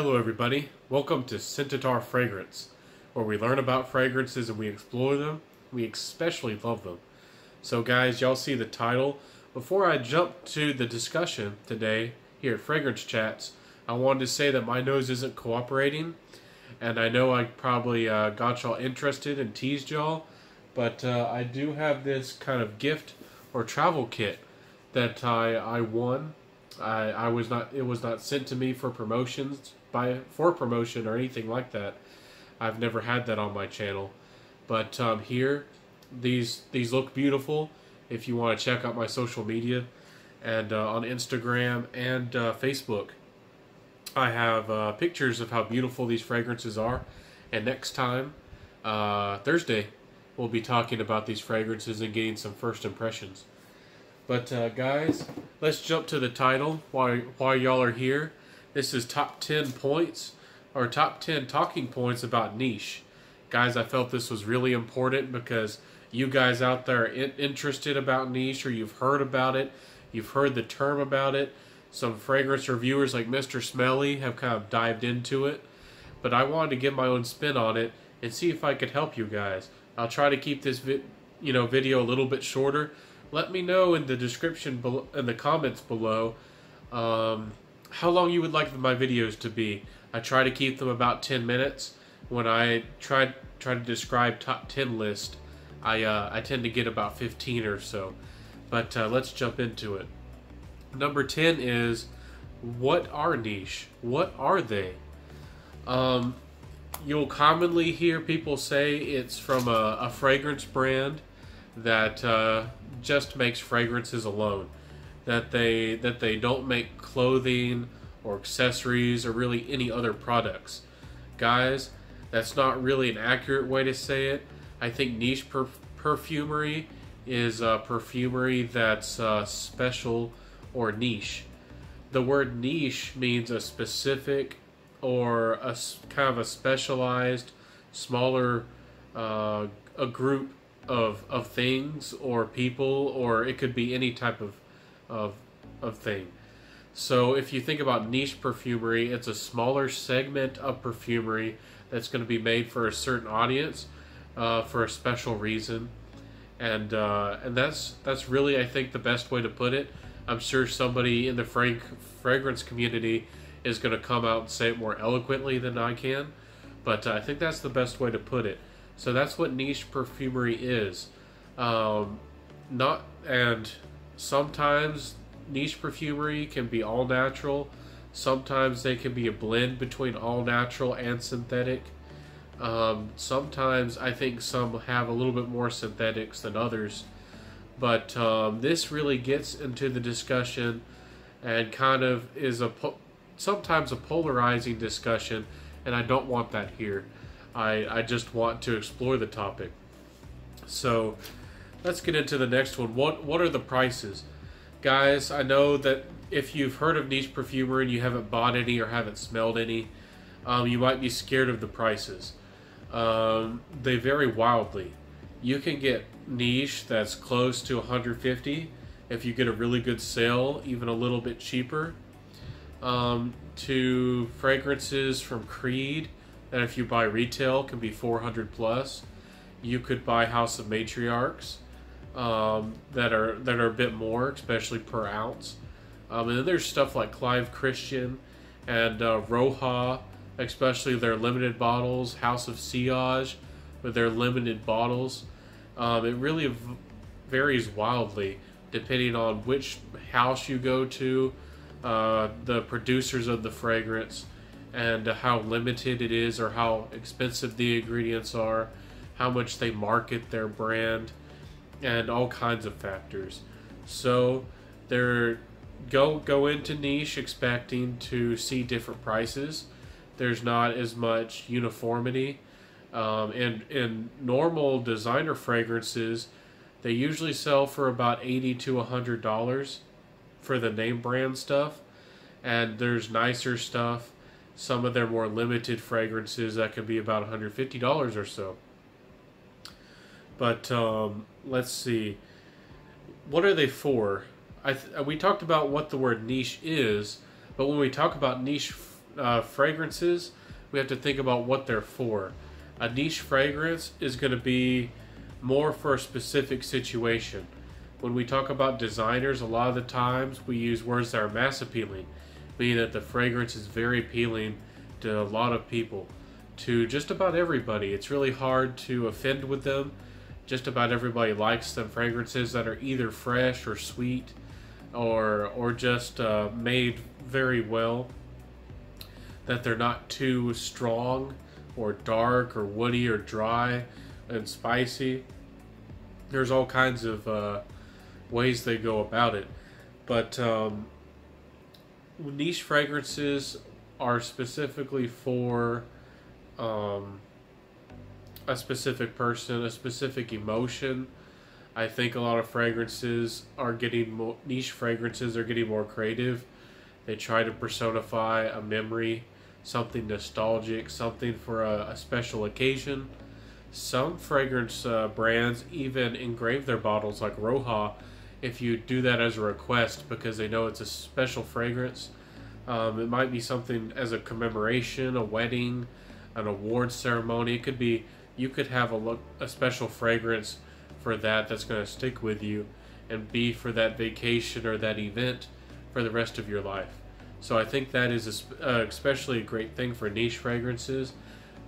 Hello everybody, welcome to Scentitar Fragrance, where we learn about fragrances and we explore them. We especially love them. So guys, y'all see the title. Before I jump to the discussion today here at Fragrance Chats, I wanted to say that my nose isn't cooperating, and I know I probably got y'all interested and teased y'all, but I do have this kind of gift or travel kit that I won. It was not sent to me for promotions for promotion or anything like that. I've never had that on my channel, but here these look beautiful. If you want to check out my social media and on Instagram and Facebook, I have pictures of how beautiful these fragrances are. And next time, Thursday, we'll be talking about these fragrances and getting some first impressions. But guys, let's jump to the title while y'all are here. This is top 10 points, or top 10 talking points about niche. Guys, I felt this was really important because you guys out there are interested about niche, or you've heard about it, you've heard the term about it. Some fragrance reviewers like Mr. Smelly have kind of dived into it. But I wanted to give my own spin on it and see if I could help you guys. I'll try to keep this video a little bit shorter. Let me know in the description below, in the comments below, how long you would like my videos to be. I try to keep them about 10 minutes. When I try to describe top 10 list, I tend to get about 15 or so. But let's jump into it. Number 10 is, what are niche? What are they? You'll commonly hear people say it's from a fragrance brand that just makes fragrances alone, that they don't make clothing or accessories or really any other products. Guys, that's not really an accurate way to say it. I think niche perfumery is perfumery that's special or niche. The word niche means a specific or a kind of a specialized, smaller a group of things or people, or it could be any type of thing. So if you think about niche perfumery, it's a smaller segment of perfumery that's going to be made for a certain audience for a special reason, and that's really, I think, the best way to put it. I'm sure somebody in the fragrance community is going to come out and say it more eloquently than I can, but I think that's the best way to put it. So that's what niche perfumery is. And sometimes niche perfumery can be all natural. Sometimes they can be a blend between all natural and synthetic. Sometimes I think some have a little bit more synthetics than others. But this really gets into the discussion and kind of is sometimes a polarizing discussion, and I don't want that here. I just want to explore the topic. So let's get into the next one. What are the prices? Guys, I know that if you've heard of niche perfumery and you haven't bought any or haven't smelled any, you might be scared of the prices. They vary wildly. You can get niche that's close to $150 if you get a really good sale, even a little bit cheaper, to fragrances from Creed that if you buy retail can be $400 plus. You could buy House of Matriarchs that are a bit more, especially per ounce. And then there's stuff like Clive Christian and Roja, especially their limited bottles. House of Sillage with their limited bottles. It really varies wildly depending on which house you go to, the producers of the fragrance, and how limited it is or how expensive the ingredients are, how much they market their brand, and all kinds of factors. So go into niche expecting to see different prices. There's not as much uniformity. In normal designer fragrances, they usually sell for about $80 to $100 for the name brand stuff, and there's nicer stuff. Some of their more limited fragrances that can be about $150 or so. But let's see, what are they for? We talked about what the word niche is, but when we talk about niche fragrances, we have to think about what they're for. A niche fragrance is going to be more for a specific situation. When we talk about designers, a lot of the times we use words that are mass appealing, meaning that the fragrance is very appealing to a lot of people, to just about everybody. It's really hard to offend with them. Just about everybody likes them fragrances that are either fresh or sweet, or just made very well, that they're not too strong or dark or woody or dry and spicy. There's all kinds of ways they go about it, but niche fragrances are specifically for a specific person, a specific emotion. I think a lot of fragrances are getting more, niche fragrances are getting more creative. They try to personify a memory, something nostalgic, something for a special occasion. Some fragrance brands even engrave their bottles, like Roja, if you do that as a request because they know it's a special fragrance. It might be something as a commemoration, a wedding, an award ceremony. It could be, you could have a special fragrance for that's going to stick with you and be for that vacation or that event for the rest of your life. So I think that is especially a great thing for niche fragrances.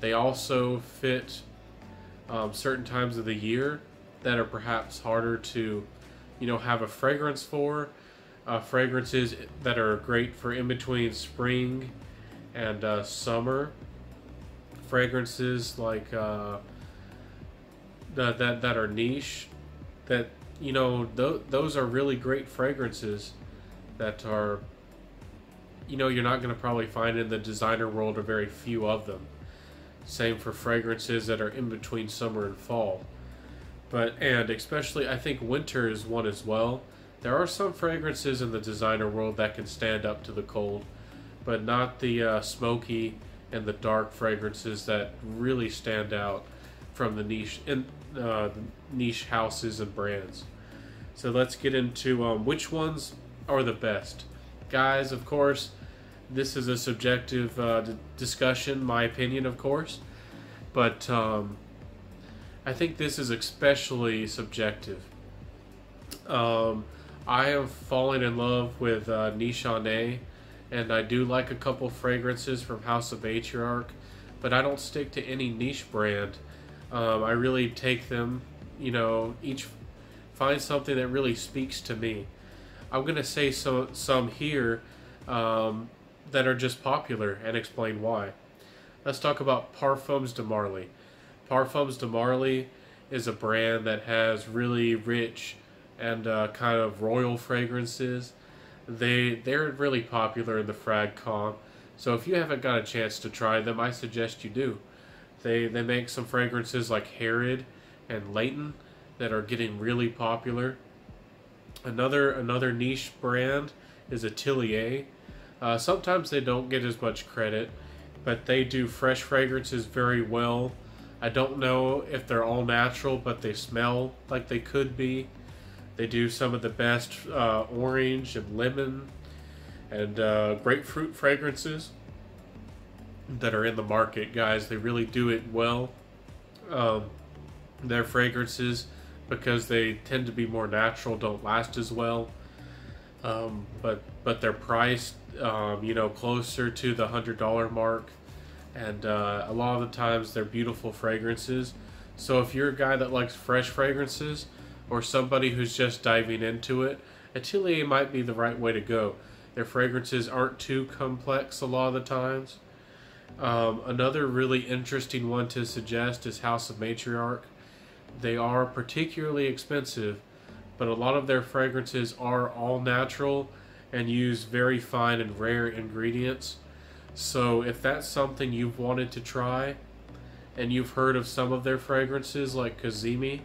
They also fit certain times of the year that are perhaps harder to, have a fragrance for. Fragrances that are great for in between spring and summer. Fragrances like that are niche, that those are really great fragrances that are, you're not going to probably find in the designer world, or very few of them. Same for fragrances that are in between summer and fall. And especially I think winter is one as well. There are some fragrances in the designer world that can stand up to the cold, but not the smoky and the dark fragrances that really stand out from the niche houses and brands. So let's get into which ones are the best. Guys, of course, this is a subjective discussion, my opinion, of course, but I think this is especially subjective. I am falling in love with Nichonnet, and I do like a couple fragrances from House of Matriarch, but I don't stick to any niche brand. I really take them, each find something that really speaks to me. I'm going to say some here that are just popular and explain why. Let's talk about Parfums de Marly. Parfums de Marly is a brand that has really rich and kind of royal fragrances. They're really popular in the frag comp, so if you haven't got a chance to try them, I suggest you do. They make some fragrances like Herod and Leighton that are getting really popular. Another niche brand is Atelier. Sometimes they don't get as much credit, but they do fresh fragrances very well. I don't know if they're all natural, but they smell like they could be. They do some of the best orange and lemon and grapefruit fragrances that are in the market, guys. They really do it well. Their fragrances, because they tend to be more natural, don't last as well. But they're priced, closer to the $100 mark, and a lot of the times they're beautiful fragrances. So if you're a guy that likes fresh fragrances, or somebody who's just diving into it, Atelier might be the right way to go. Their fragrances aren't too complex a lot of the times. Another really interesting one to suggest is House of Matriarch. They are particularly expensive, but a lot of their fragrances are all natural and use very fine and rare ingredients. So if that's something you've wanted to try, and you've heard of some of their fragrances like Kazimi,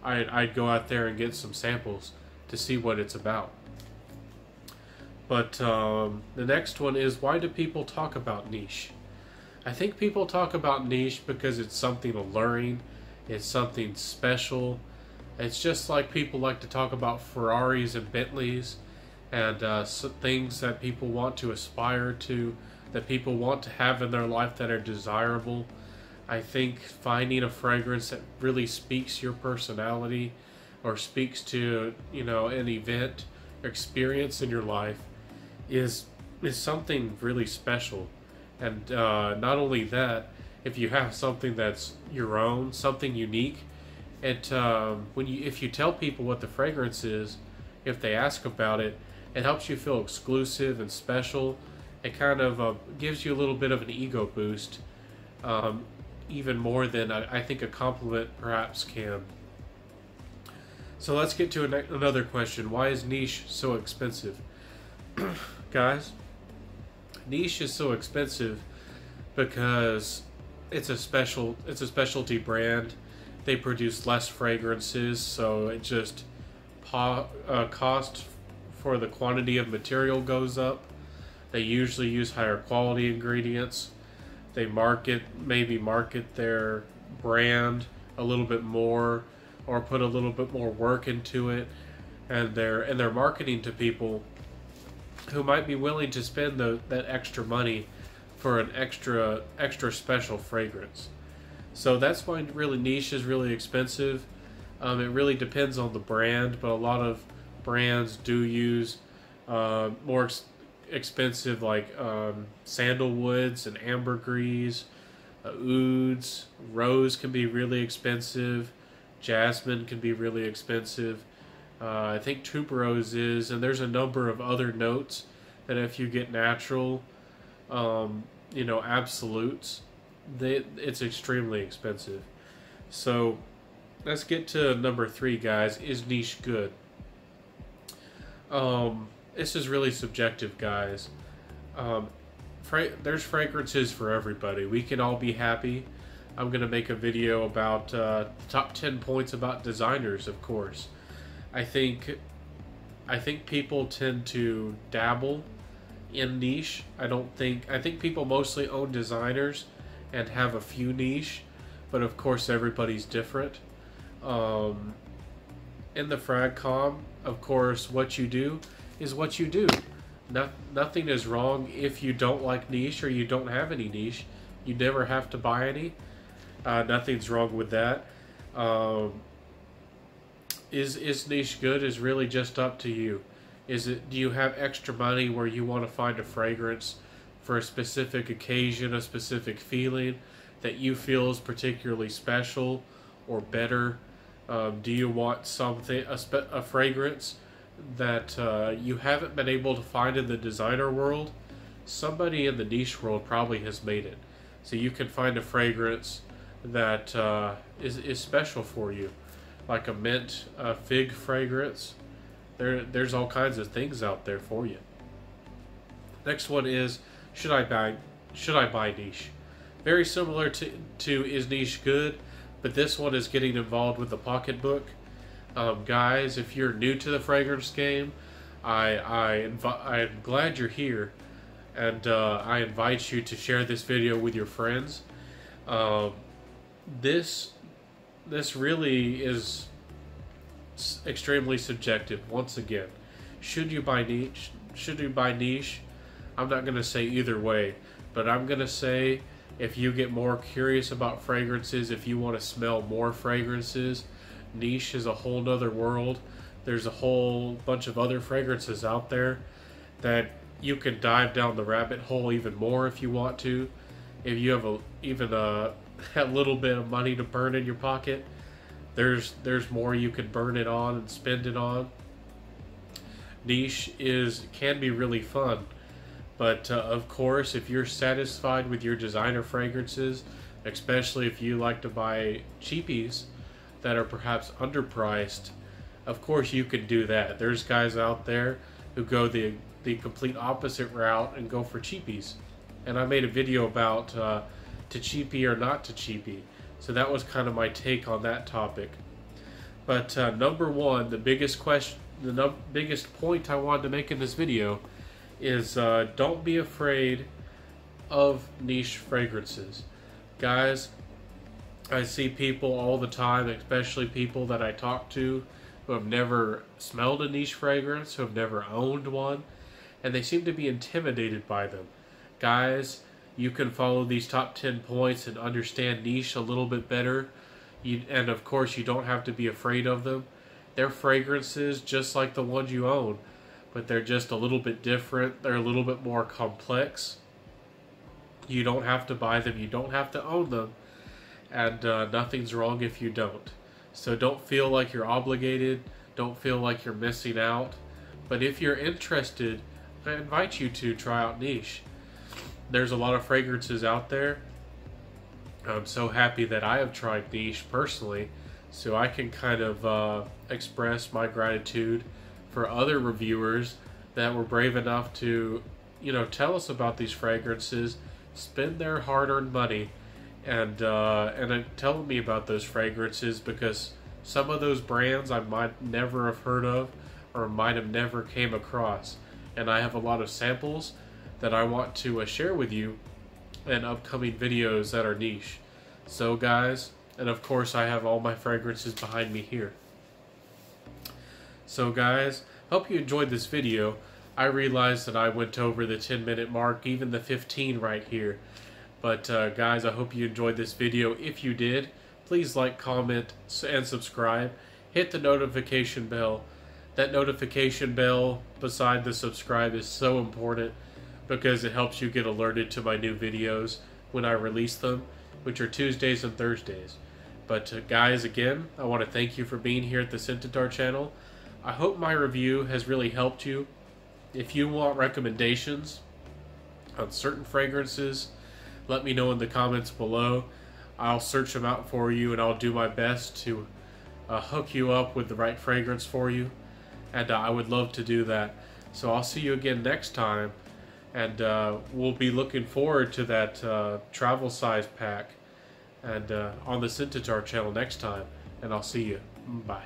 I'd go out there and get some samples to see what it's about. But the next one is, why do people talk about niche? I think people talk about niche because it's something alluring, it's something special. It's just like people like to talk about Ferraris and Bentleys and things that people want to aspire to, that people want to have in their life that are desirable. I think finding a fragrance that really speaks your personality or speaks to, you know, an event or experience in your life is something really special. And not only that, if you have something that's your own, something unique, it if you tell people what the fragrance is, if they ask about it, it helps you feel exclusive and special. It kind of gives you a little bit of an ego boost, even more than I think a compliment perhaps can. So let's get to another question. Why is niche so expensive? Guys, niche is so expensive because it's a specialty brand. They produce less fragrances, so it just cost for the quantity of material goes up. They usually use higher quality ingredients. They maybe market their brand a little bit more, or put a little bit more work into it, and they're marketing to people who might be willing to spend that extra money for an extra special fragrance. So that's why really niche is really expensive. It really depends on the brand, but a lot of brands do use more expensive, like sandalwoods and ambergris, ouds. Rose can be really expensive. Jasmine can be really expensive. I think tuberose is, and there's a number of other notes that if you get natural, you know, absolutes, it's extremely expensive. So let's get to number 3, guys. Is niche good? This is really subjective, guys. There's fragrances for everybody. We can all be happy. I'm going to make a video about top 10 points about designers, of course. I think people tend to dabble in niche. I think people mostly own designers and have a few niche, but of course everybody's different. In the frag-com, of course, what you do is what you do. Nothing is wrong if you don't like niche or you don't have any niche. You never have to buy any. Nothing's wrong with that. Is niche good is really just up to you. Do you have extra money where you want to find a fragrance for a specific occasion, a specific feeling that you feel is particularly special or better? Do you want a fragrance that you haven't been able to find in the designer world? Somebody in the niche world probably has made it. So you can find a fragrance that is special for you, like a mint fig fragrance. There's all kinds of things out there for you. Next one is, should I buy niche? Very similar to is niche good, but this one is getting involved with the pocketbook. Guys, if you're new to the fragrance game, I'm glad you're here, and I invite you to share this video with your friends. This really is extremely subjective. Once again, should you buy niche? Should you buy niche? I'm not going to say either way, but I'm going to say if you get more curious about fragrances, if you want to smell more fragrances, niche is a whole nother world. There's a whole bunch of other fragrances out there that you can dive down the rabbit hole even more if you want to. If you have a little bit of money to burn in your pocket, there's more you can burn it on and spend it on. Niche can be really fun, but of course, if you're satisfied with your designer fragrances, especially if you like to buy cheapies that are perhaps underpriced, of course you can do that. There's guys out there who go the complete opposite route and go for cheapies, and I made a video about to cheapie or not to cheapie. So that was kind of my take on that topic. But number one, the biggest point I wanted to make in this video is don't be afraid of niche fragrances. Guys, I see people all the time, especially people that I talk to who have never smelled a niche fragrance, who have never owned one, and they seem to be intimidated by them. Guys, you can follow these top 10 points and understand niche a little bit better. And of course, you don't have to be afraid of them. They're fragrances just like the ones you own, but they're just a little bit different. They're a little bit more complex. You don't have to buy them. You don't have to own them. And nothing's wrong if you don't. So don't feel like you're obligated. Don't feel like you're missing out. But if you're interested, I invite you to try out niche. There's a lot of fragrances out there. I'm so happy that I have tried niche personally, so I can kind of express my gratitude for other reviewers that were brave enough to, tell us about these fragrances, spend their hard-earned money, and tell me about those fragrances, because some of those brands I might never have heard of or might have never came across, and I have a lot of samples that I want to share with you in upcoming videos that are niche. So guys, and of course I have all my fragrances behind me here. So guys, hope you enjoyed this video. I realized that I went over the 10-minute mark, even the 15 right here. But guys, I hope you enjoyed this video. If you did, please like, comment, and subscribe. Hit the notification bell. That notification bell beside the subscribe is so important, because it helps you get alerted to my new videos when I release them, which are Tuesdays and Thursdays. But guys, again, I want to thank you for being here at the Scentitar channel. I hope my review has really helped you. If you want recommendations on certain fragrances, let me know in the comments below. I'll search them out for you, and I'll do my best to hook you up with the right fragrance for you. And I would love to do that. So I'll see you again next time. And we'll be looking forward to that travel size pack and on the Scentitar channel next time. And I'll see you. Bye.